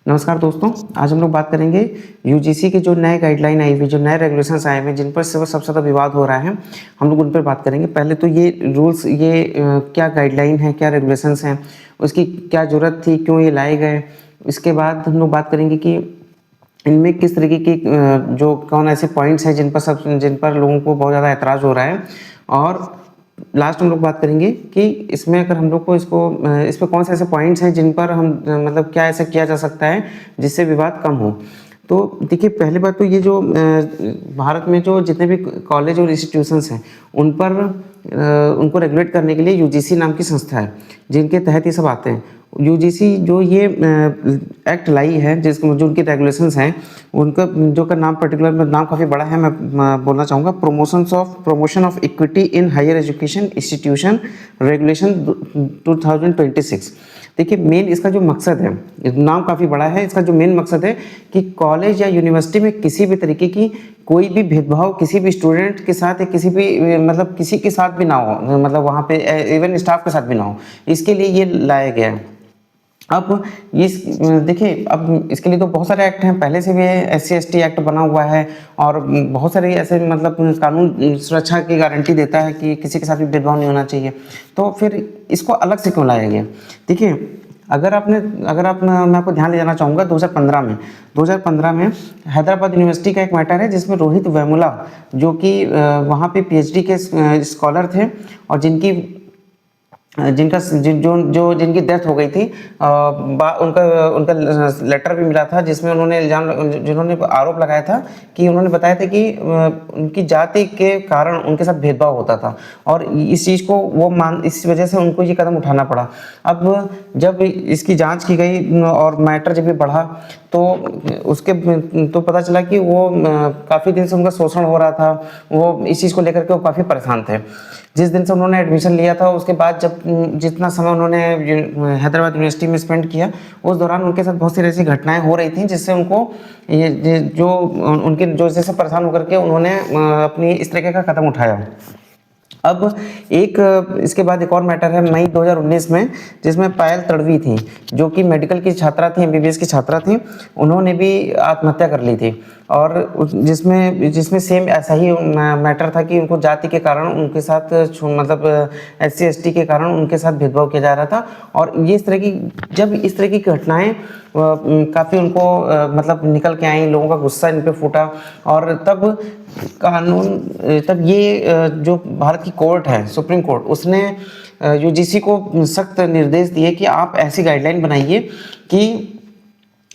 नमस्कार दोस्तों, आज हम लोग बात करेंगे यूजीसी के जो नए गाइडलाइन आई हुई, जो नए रेगुलेशंस आए हुए हैं, जिन पर सबसे ज़्यादा विवाद हो रहा है, हम लोग उन पर बात करेंगे। पहले तो ये रूल्स, क्या गाइडलाइन है, क्या रेगुलेशंस हैं, उसकी क्या ज़रूरत थी, क्यों ये लाए गए। इसके बाद हम लोग बात करेंगे कि इनमें किस तरीके की जो कौन ऐसे पॉइंट्स हैं जिन पर लोगों को बहुत ज़्यादा ऐतराज़ हो रहा है। और लास्ट हम लोग बात करेंगे कि इसमें अगर हम लोग को इस पे कौन से ऐसे पॉइंट्स हैं जिन पर हम मतलब क्या ऐसा किया जा सकता है जिससे विवाद कम हो। तो देखिए, पहली बात तो ये जो भारत में जो जितने भी कॉलेज और इंस्टीट्यूशंस हैं उनको रेगुलेट करने के लिए यूजीसी नाम की संस्था है, जिनके तहत ये सब आते हैं। यूजीसी जो ये एक्ट लाई है, जिसको जो उनके रेगुलेशंस हैं, उनका जो का नाम पर्टिकुलर में नाम काफ़ी बड़ा है, मैं बोलना चाहूँगा promotion of equity in higher education institution regulation 2026। देखिए, मेन इसका जो मकसद है, नाम काफ़ी बड़ा है, इसका जो मेन मकसद है कि कॉलेज या यूनिवर्सिटी में किसी भी तरीके की कोई भी भेदभाव किसी भी स्टूडेंट के साथ या किसी भी मतलब किसी के साथ भी ना हो, मतलब वहाँ पे इवन स्टाफ के साथ भी ना हो। इसके लिए ये लाया गया है। अब देखिए, अब इसके लिए तो बहुत सारे एक्ट हैं, पहले से भी SC/ST एक्ट बना हुआ है और बहुत सारे ऐसे मतलब कानून सुरक्षा की गारंटी देता है कि किसी के साथ भी भेदभाव नहीं होना चाहिए। तो फिर इसको अलग से क्यों लाया गया? देखिए, मैं आपको ध्यान ले जाना चाहूँगा 2015 में हैदराबाद यूनिवर्सिटी का एक मैटर है, जिसमें रोहित वेमुला, जो कि वहाँ पे PhD के स्कॉलर थे और जिनकी डेथ हो गई थी, उनका लेटर भी मिला था, जिसमें जिन्होंने आरोप लगाया था कि उन्होंने बताया था कि उनकी जाति के कारण उनके साथ भेदभाव होता था और इस चीज़ को इस वजह से उनको ये कदम उठाना पड़ा। अब जब इसकी जांच की गई और मैटर जब भी बढ़ा तो पता चला कि वो काफ़ी दिन से उनका शोषण हो रहा था। वो इस चीज़ को लेकर के वो काफ़ी परेशान थे। जिस दिन से उन्होंने एडमिशन लिया था, उसके बाद जितना समय उन्होंने हैदराबाद यूनिवर्सिटी में स्पेंड किया, उस दौरान उनके साथ बहुत सी ऐसी घटनाएं हो रही थी जिससे उनको जैसे परेशान होकर के उन्होंने अपनी इस तरीके का कदम उठाया। अब इसके बाद एक और मैटर है मई 2019 में, जिसमें पायल तड़वी थी, जो कि मेडिकल की छात्रा थी, MBBS की छात्रा थी। उन्होंने भी आत्महत्या कर ली थी और जिसमें सेम ऐसा ही मैटर था कि उनको जाति के कारण उनके साथ मतलब SC/ST के कारण उनके साथ भेदभाव किया जा रहा था। और जब इस तरह की घटनाएं काफ़ी उनको मतलब निकल के आई, लोगों का गुस्सा इन पे फूटा और तब ये जो भारत की कोर्ट है, सुप्रीम कोर्ट, उसने यूजीसी को सख्त निर्देश दिए कि आप ऐसी गाइडलाइन बनाइए कि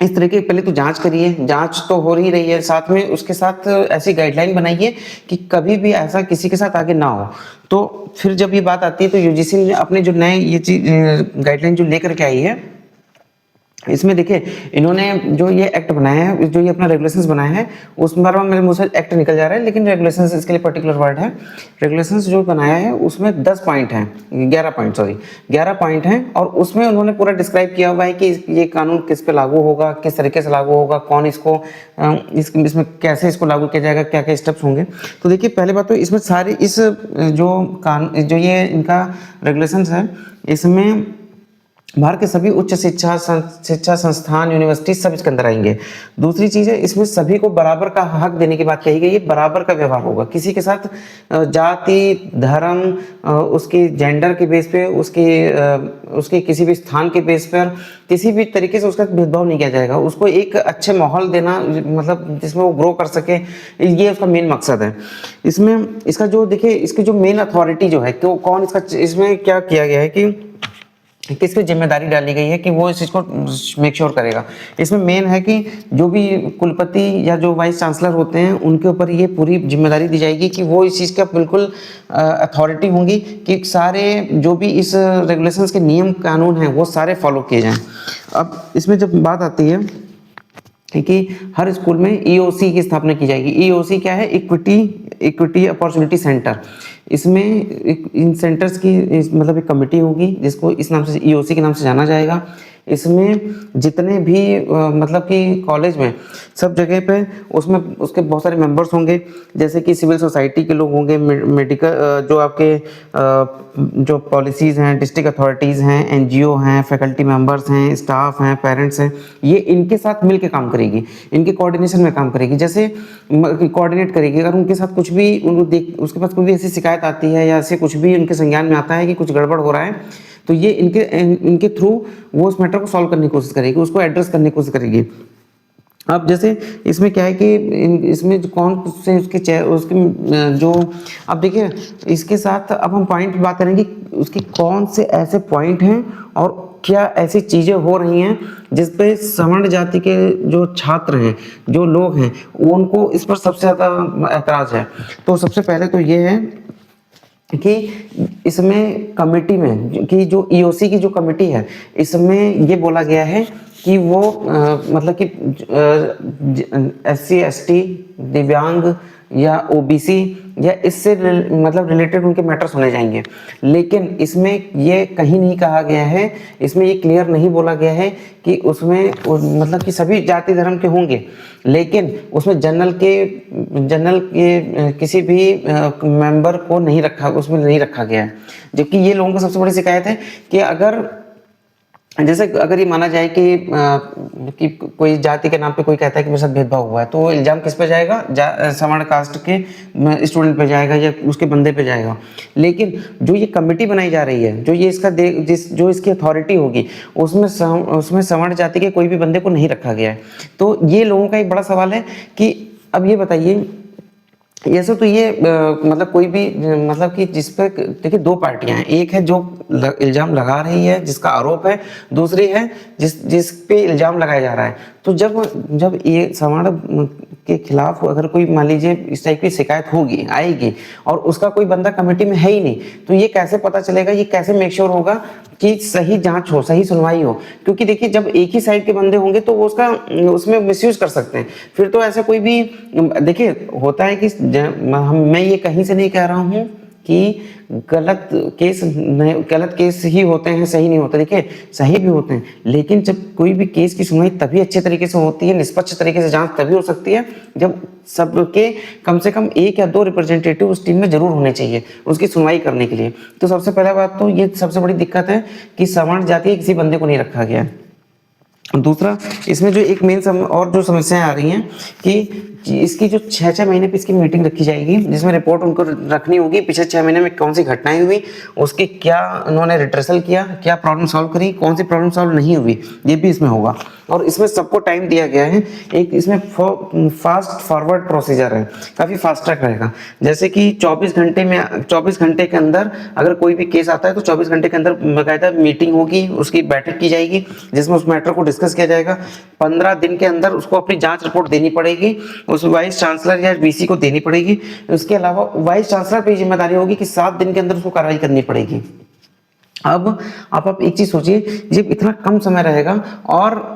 इस तरह की पहले तो जांच करिए, जांच तो हो ही रही है, साथ में उसके साथ ऐसी गाइडलाइन बनाइए कि कभी भी ऐसा किसी के साथ आगे ना हो। तो फिर जब ये बात आती है तो यूजीसी ने अपने जो नए ये चीज गाइडलाइन जो लेकर के आई है, इसमें देखिए इन्होंने जो ये एक्ट बनाया है, जो ये अपना रेगुलेशंस बनाया है, उसमें बार बार मेरे मुंह से एक्ट निकल जा रहा है, लेकिन रेगुलेशंस इसके लिए पर्टिकुलर वर्ड है। रेगुलेशंस जो बनाया है उसमें 10 पॉइंट हैं, 11 पॉइंट हैं और उसमें उन्होंने पूरा डिस्क्राइब किया हुआ है कि ये कानून किस पे लागू होगा, किस तरीके से लागू होगा, कौन इसमें कैसे इसको लागू किया जाएगा, क्या क्या स्टेप्स होंगे। तो देखिए, पहले बात तो इसमें सारे जो ये इनका रेगुलेशंस है, इसमें भारत के सभी उच्च शिक्षा संस्थान, यूनिवर्सिटी सब इसके अंदर आएंगे। दूसरी चीज़ है, इसमें सभी को बराबर का हक देने की बात कही गई है, बराबर का व्यवहार होगा। किसी के साथ जाति, धर्म, उसकी जेंडर के बेस पे, उसके किसी भी स्थान के बेस पर किसी भी तरीके से उसका भेदभाव नहीं किया जाएगा। उसको एक अच्छे माहौल देना, मतलब जिसमें वो ग्रो कर सके, ये उसका मेन मकसद है। इसमें इसका जो देखिए, इसकी जो मेन अथॉरिटी जो है, तो कौन इसमें क्या किया गया है कि किस पे जिम्मेदारी डाली गई है कि वो इस चीज़ को मेक श्योर करेगा। इसमें मेन है कि जो भी कुलपति या जो वाइस चांसलर होते हैं, उनके ऊपर ये पूरी जिम्मेदारी दी जाएगी कि वो इस चीज़ का बिल्कुल अथॉरिटी होंगी कि सारे जो भी इस रेगुलेशंस के नियम कानून हैं वो सारे फॉलो किए जाएं। अब इसमें जब बात आती है कि हर स्कूल में EOC की स्थापना की जाएगी। EOC क्या है? Equity opportunity centre. इसमें इन सेंटर्स की मतलब एक कमेटी होगी, जिसको इस नाम से EOC के नाम से जाना जाएगा। इसमें जितने भी मतलब कि कॉलेज में सब जगह पे उसमें उसके बहुत सारे मेंबर्स होंगे, जैसे कि सिविल सोसाइटी के लोग होंगे, मेडिकल जो आपके जो पॉलिसीज़ हैं, डिस्ट्रिक्ट अथॉरिटीज़ हैं, एनजीओ हैं, फैकल्टी मेंबर्स हैं, स्टाफ हैं, पेरेंट्स हैं, ये इनके साथ मिल के काम करेगी, इनके कोऑर्डिनेशन में काम करेगी, जैसे कोऑर्डिनेट करेगी। अगर उनके साथ कुछ भी उनको देख उसके पास कोई भी ऐसी शिकायत आती है या ऐसे कुछ भी उनके संज्ञान में आता है कि कुछ गड़बड़ हो रहा है, तो ये इनके थ्रू वो उस मैटर को सॉल्व करने की कोशिश करेगी, उसको एड्रेस करने की कोशिश करेगी। अब जैसे इसमें क्या है कि इसमें जो कौन से उसके जो अब देखिए इसके साथ अब हम पॉइंट की बात करेंगे, उसकी कौन से ऐसे पॉइंट हैं और क्या ऐसी चीज़ें हो रही हैं जिस पे सवर्ण जाति के जो छात्र हैं, जो लोग हैं, उनको इस पर सबसे ज़्यादा ऐतराज़ है। तो सबसे पहले तो ये है कि इसमें कमेटी में कि जो ईओसी की जो कमेटी है, इसमें ये बोला गया है कि वो मतलब कि SC ST दिव्यांग या ओबीसी या इससे मतलब रिलेटेड उनके मैटर्स होने जाएंगे। लेकिन इसमें ये कहीं नहीं कहा गया है, इसमें ये क्लियर नहीं बोला गया है कि उसमें मतलब कि सभी जाति धर्म के होंगे, लेकिन उसमें जनरल के किसी भी मेंबर को नहीं रखा, उसमें नहीं रखा गया है। जबकि ये लोगों को सबसे बड़ी शिकायत है कि जैसे अगर ये माना जाए कि कोई जाति के नाम पे कोई कहता है कि मेरे साथ भेदभाव हुआ है, तो इल्जाम किस पे जाएगा? सवर्ण कास्ट के स्टूडेंट पे जाएगा या उसके बंदे पे जाएगा। लेकिन जो ये कमेटी बनाई जा रही है, जो ये इसका जो इसकी अथॉरिटी होगी, उसमें सवर्ण जाति के कोई भी बंदे को नहीं रखा गया है। तो ये लोगों का एक बड़ा सवाल है कि अब ये बताइए, ऐसे तो ये मतलब कोई भी मतलब कि जिस पे देखिए दो पार्टियां हैं, एक है जो इल्जाम लगा रही है, जिसका आरोप है, दूसरी है जिस पे इल्जाम लगाया जा रहा है। तो जब ये सवर्ण के खिलाफ अगर कोई मान लीजिए इस टाइप की शिकायत होगी, आएगी, और उसका कोई बंदा कमेटी में है ही नहीं, तो ये कैसे पता चलेगा, ये कैसे मेक श्योर होगा कि सही जांच हो, सही सुनवाई हो? क्योंकि देखिए जब एक ही साइड के बंदे होंगे तो वो उसमें मिसयूज कर सकते हैं। फिर तो ऐसा कोई भी देखिए होता है कि मैं ये कहीं से नहीं कह रहा हूँ कि गलत केस ही होते हैं, सही नहीं होते। देखिए सही भी होते हैं, लेकिन जब कोई भी केस की सुनवाई तभी अच्छे तरीके से होती है, निष्पक्ष तरीके से जांच तभी हो सकती है जब सबके कम से कम 1 या 2 रिप्रेजेंटेटिव उस टीम में जरूर होने चाहिए उसकी सुनवाई करने के लिए। तो सबसे पहला बात तो ये सबसे बड़ी दिक्कत है कि सवर्ण जाति के किसी बंदे को नहीं रखा गया है। दूसरा, इसमें जो एक मेन और जो समस्याएं आ रही हैं कि इसकी जो 6-6 महीने पे इसकी मीटिंग रखी जाएगी, जिसमें रिपोर्ट उनको रखनी होगी पिछले 6 महीने में कौन सी घटनाएं हुई, उसकी क्या उन्होंने रिट्रेसल किया, क्या प्रॉब्लम सॉल्व करी, कौन सी प्रॉब्लम सॉल्व नहीं हुई, ये भी इसमें होगा। और इसमें सबको टाइम दिया गया है, एक इसमें फास्ट फॉरवर्ड प्रोसीजर है, काफ़ी फास्ट ट्रैक रहेगा। जैसे कि 24 घंटे के अंदर अगर कोई भी केस आता है तो 24 घंटे के अंदर बाकायदा मीटिंग होगी, उसकी बैठक की जाएगी जिसमें उस मैटर को डिस्कस किया जाएगा। 15 दिन के अंदर उसको अपनी जांच रिपोर्ट देनी पड़ेगी, उस वाइस चांसलर या वीसी को देनी पड़ेगी। उसके अलावा वाइस चांसलर पे जिम्मेदारी होगी कि 7 दिन के अंदर उसको कार्रवाई करनी पड़ेगी। अब आप एक चीज सोचिए, जब इतना कम समय रहेगा और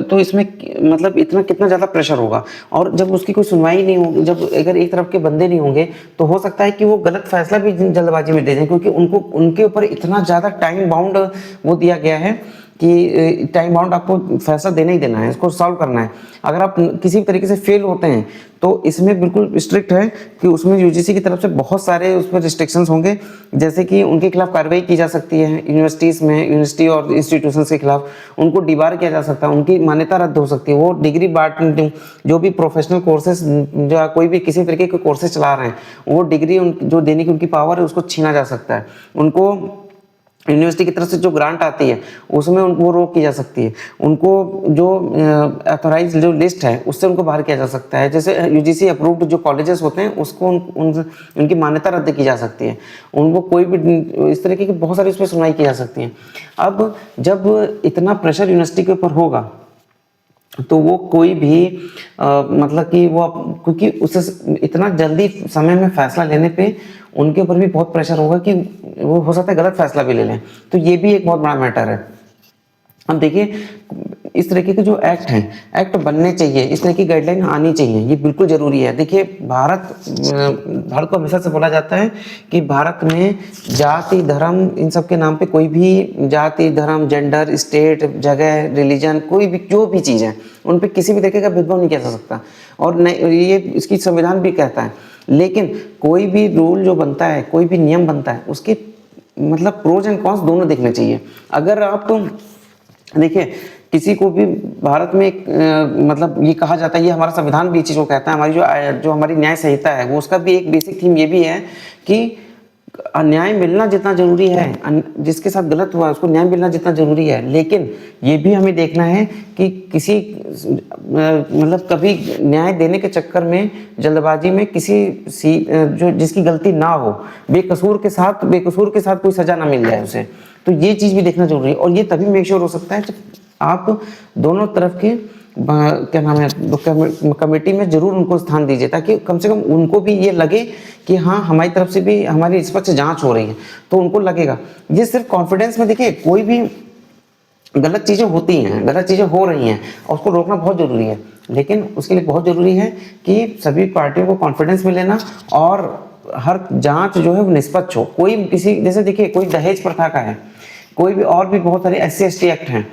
तो इसमें मतलब इतना कितना ज्यादा प्रेशर होगा, और जब उसकी कोई सुनवाई नहीं होगी, जब अगर एक तरफ के बंदे नहीं होंगे तो हो सकता है कि वो गलत फैसला भी जल्दबाजी में दे दें, क्योंकि उनके ऊपर इतना ज्यादा टाइम बाउंड वो दिया गया है कि टाइम बाउंड आपको फैसला देना ही देना है, इसको सॉल्व करना है। अगर आप किसी भी तरीके से फेल होते हैं तो इसमें बिल्कुल स्ट्रिक्ट है कि उसमें यूजीसी की तरफ से बहुत सारे उस पर रिस्ट्रिक्शंस होंगे, जैसे कि उनके खिलाफ कार्रवाई की जा सकती है, यूनिवर्सिटी और इंस्टीट्यूशंस के खिलाफ उनको डिबार किया जा सकता है, उनकी मान्यता रद्द हो सकती है, वो डिग्री जो भी प्रोफेशनल कोर्सेज जो कोई भी किसी तरीके के कोर्सेज चला रहे हैं, वो डिग्री जो देने की उनकी पावर है उसको छीना जा सकता है। उनको यूनिवर्सिटी की तरफ से जो ग्रांट आती है उसमें वो रोक की जा सकती है, उनको जो अथोराइज जो लिस्ट है उससे उनको बाहर किया जा सकता है। जैसे यूजीसी अप्रूव्ड जो कॉलेजेस होते हैं उसको उनकी मान्यता रद्द की जा सकती है, उनको कोई भी इस तरीके की बहुत सारी उसमें सुनवाई की जा सकती है। अब जब इतना प्रेशर यूनिवर्सिटी के ऊपर होगा तो वो कोई भी मतलब कि वो क्योंकि उससे इतना जल्दी समय में फैसला लेने पे उनके ऊपर भी बहुत प्रेशर होगा कि वो हो सकता है गलत फैसला भी ले लें, तो ये भी एक बहुत बड़ा मैटर है। अब देखिए इस तरीके के जो एक्ट हैं, एक्ट बनने चाहिए, इस तरह की गाइडलाइन आनी चाहिए, ये बिल्कुल ज़रूरी है। देखिए भारत को हमेशा से बोला जाता है कि भारत में जाति धर्म इन सब के नाम पे कोई भी जाति धर्म जेंडर स्टेट जगह रिलीजन कोई भी जो भी चीज़ है उन पे किसी भी तरीके का भेदभाव नहीं किया जा सकता, और नहीं ये इसकी संविधान भी कहता है। लेकिन कोई भी रूल जो बनता है, कोई भी नियम बनता है, उसके मतलब प्रोज एंड कॉन्स दोनों देखने चाहिए। अगर आप देखिए किसी को भी भारत में मतलब ये कहा जाता है, ये हमारा संविधान भी इस चीज़ को कहता है, हमारी जो हमारी न्याय संहिता है वो उसका भी एक बेसिक थीम ये भी है कि न्याय मिलना जितना जरूरी है, जिसके साथ गलत हुआ उसको न्याय मिलना जितना जरूरी है, लेकिन ये भी हमें देखना है कि किसी मतलब कभी न्याय देने के चक्कर में जल्दबाजी में जो जिसकी गलती ना हो, बेकसूर के साथ कोई सजा ना मिल जाए उसे, तो ये चीज़ भी देखना जरूरी है। और ये तभी मेक श्योर हो सकता है जब आप दोनों तरफ के क्या नाम है कमेटी में जरूर उनको स्थान दीजिए, ताकि कम से कम उनको भी ये लगे कि हाँ हमारी तरफ से भी हमारी निष्पक्ष जांच हो रही है, तो उनको लगेगा। ये सिर्फ कॉन्फिडेंस में, देखिए कोई भी गलत चीज़ें होती हैं, गलत चीज़ें हो रही हैं और उसको रोकना बहुत ज़रूरी है, लेकिन उसके लिए बहुत ज़रूरी है कि सभी पार्टियों को कॉन्फिडेंस में लेना और हर जांच जो है वो निष्पक्ष हो। कोई किसी जैसे देखिए कोई दहेज प्रथा का है, कोई भी और भी बहुत सारे SC ST एक्ट हैं,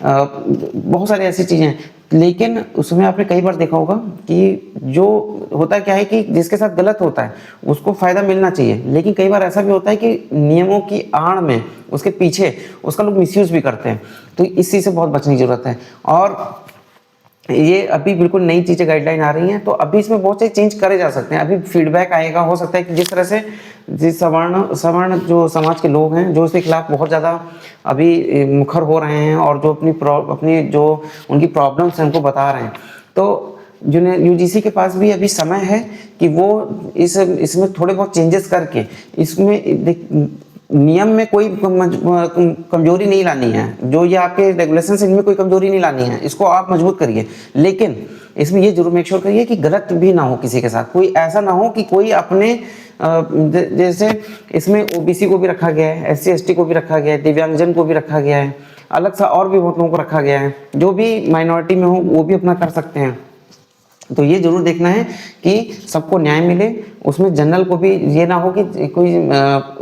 बहुत सारी ऐसी चीज़ें हैं, लेकिन उसमें आपने कई बार देखा होगा कि जो होता क्या है कि जिसके साथ गलत होता है उसको फ़ायदा मिलना चाहिए, लेकिन कई बार ऐसा भी होता है कि नियमों की आड़ में उसके पीछे उसका लोग मिसयूज़ भी करते हैं, तो इस चीज़ से बहुत बचने की ज़रूरत है। और ये अभी बिल्कुल नई चीज़ें गाइडलाइन आ रही हैं, तो अभी इसमें बहुत से चेंज करे जा सकते हैं, अभी फीडबैक आएगा, हो सकता है कि जिस तरह से जिस सवर्ण जो समाज के लोग हैं जो इसके खिलाफ बहुत ज़्यादा अभी मुखर हो रहे हैं और जो अपनी जो उनकी प्रॉब्लम्स हैं उनको बता रहे हैं, तो UGC के पास भी अभी समय है कि वो इसमें थोड़े बहुत चेंजेस करके इसमें नियम में कोई कमजोरी नहीं लानी है, जो ये आपके रेगुलेशन इनमें कोई कमजोरी नहीं लानी है, इसको आप मजबूत करिए, लेकिन इसमें ये जरूर मेक श्योर करिए कि गलत भी ना हो किसी के साथ, कोई ऐसा ना हो कि कोई अपने जैसे इसमें OBC को भी रखा गया है, SC ST को भी रखा गया है, दिव्यांगजन को भी रखा गया है, अलग सा और भी बहुत लोगों को रखा गया है, जो भी माइनॉरिटी में हो वो भी अपना कर सकते हैं। तो ये जरूर देखना है कि सबको न्याय मिले, उसमें जनरल को भी ये ना हो कि कोई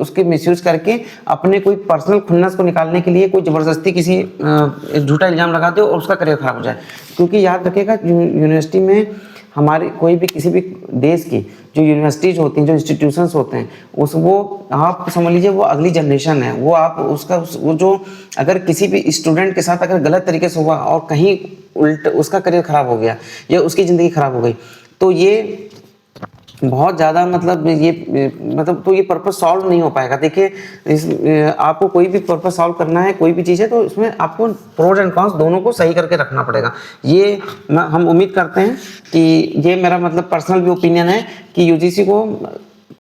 उसके मिसयूज करके अपने कोई पर्सनल खुन्नस को निकालने के लिए कोई ज़बरदस्ती किसी झूठा इल्ज़ाम लगा दे और उसका करियर खराब हो जाए। क्योंकि याद रखिएगा यूनिवर्सिटी में हमारे कोई भी किसी भी देश की जो यूनिवर्सिटीज होती हैं, जो इंस्टीट्यूशंस होते हैं, वो आप समझ लीजिए वो अगली जनरेशन है, वो आप वो जो अगर किसी भी स्टूडेंट के साथ अगर गलत तरीके से हुआ और कहीं उल्ट उसका करियर खराब हो गया या उसकी ज़िंदगी खराब हो गई, तो ये बहुत ज़्यादा तो ये पर्पस सॉल्व नहीं हो पाएगा। देखिए आपको कोई भी पर्पस सॉल्व करना है, कोई भी चीज़ है, तो इसमें आपको प्रोज एंड कॉन्स दोनों को सही करके रखना पड़ेगा। ये हम उम्मीद करते हैं कि ये मेरा मतलब पर्सनल भी ओपिनियन है कि UGC को